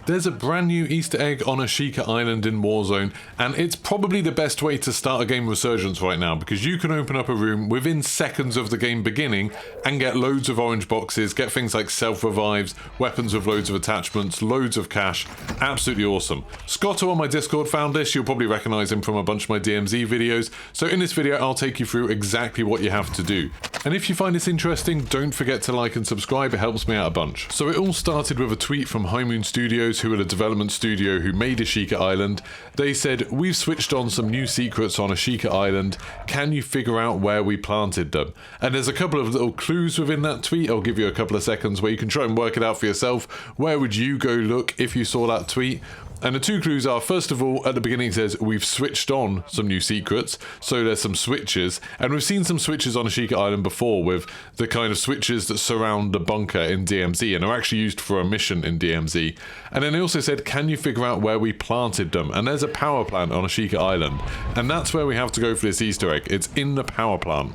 There's a brand new Easter egg on Ashika Island in Warzone, and it's probably the best way to start a game of Resurgence right now, because you can open up a room within seconds of the game beginning and get loads of orange boxes, get things like self-revives, weapons with loads of attachments, loads of cash. Absolutely awesome. Scotto on my Discord found this. You'll probably recognize him from a bunch of my DMZ videos. So in this video, I'll take you through exactly what you have to do. And if you find this interesting, don't forget to like and subscribe. It helps me out a bunch. So it all started with a tweet from High Moon Studios, who are the development studio who made Ashika Island. They said, "We've switched on some new secrets on Ashika Island. Can you figure out where we planted them?" And there's a couple of little clues within that tweet. I'll give you a couple of seconds where you can try and work it out for yourself. Where would you go look if you saw that tweet? And the two clues are, first of all, at the beginning it says, we've switched on some new secrets, so there's some switches, and we've seen some switches on Ashika Island before with the kind of switches that surround the bunker in DMZ, and are actually used for a mission in DMZ. And then they also said, can you figure out where we planted them? And there's a power plant on Ashika Island, and that's where we have to go for this Easter egg. It's in the power plant.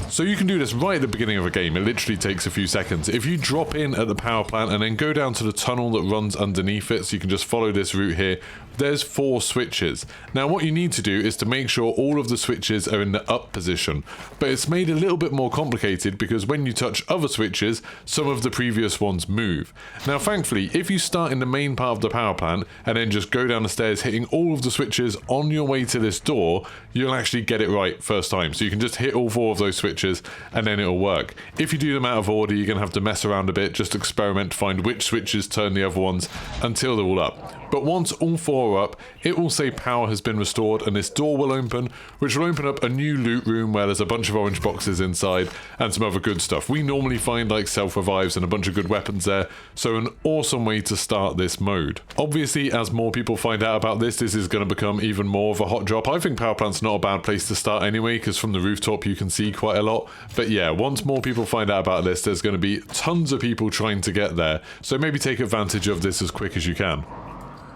So you can do this right at the beginning of a game. It literally takes a few seconds. If you drop in at the power plant and then go down to the tunnel that runs underneath it, so you can just follow this route here, there's 4 switches. Now what you need to do is to make sure all of the switches are in the up position, but it's made a little bit more complicated because when you touch other switches, some of the previous ones move. Now thankfully, if you start in the main part of the power plant and then just go down the stairs hitting all of the switches on your way to this door, you'll actually get it right first time. So you can just hit all 4 of those switches and then it'll work. If you do them out of order, you're going to have to mess around a bit, just experiment to find which switches turn the other ones until they're all up. But once all 4 are up, it will say power has been restored and this door will open, which will open up a new loot room where there's a bunch of orange boxes inside and some other good stuff. We normally find like self-revives and a bunch of good weapons there, so an awesome way to start this mode. Obviously, as more people find out about this, this is going to become even more of a hot drop. I think power plant's not a bad place to start anyway, because from the rooftop you can see quite a lot. But yeah, once more people find out about this, there's going to be tons of people trying to get there, so maybe take advantage of this as quick as you can.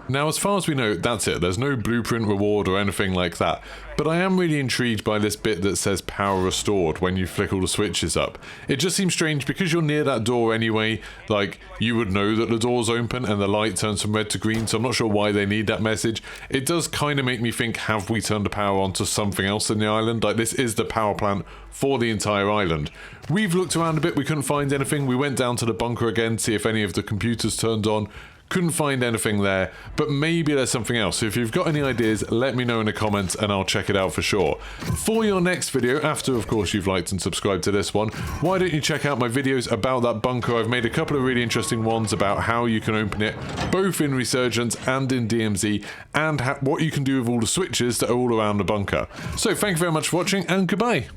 Now, as far as we know, that's it. There's no blueprint reward or anything like that. But I am really intrigued by this bit that says power restored when you flick all the switches up. It just seems strange because you're near that door anyway. Like, you would know that the door's open and the light turns from red to green, so I'm not sure why they need that message. It does kind of make me think, have we turned the power on to something else in the island? Like, this is the power plant for the entire island. We've looked around a bit, we couldn't find anything. We went down to the bunker again to see if any of the computers turned on. Couldn't find anything there, but maybe there's something else. So if you've got any ideas, let me know in the comments and I'll check it out for sure. For your next video, after of course you've liked and subscribed to this one, why don't you check out my videos about that bunker? I've made a couple of really interesting ones about how you can open it, both in Resurgence and in DMZ, and what you can do with all the switches that are all around the bunker. So thank you very much for watching and goodbye.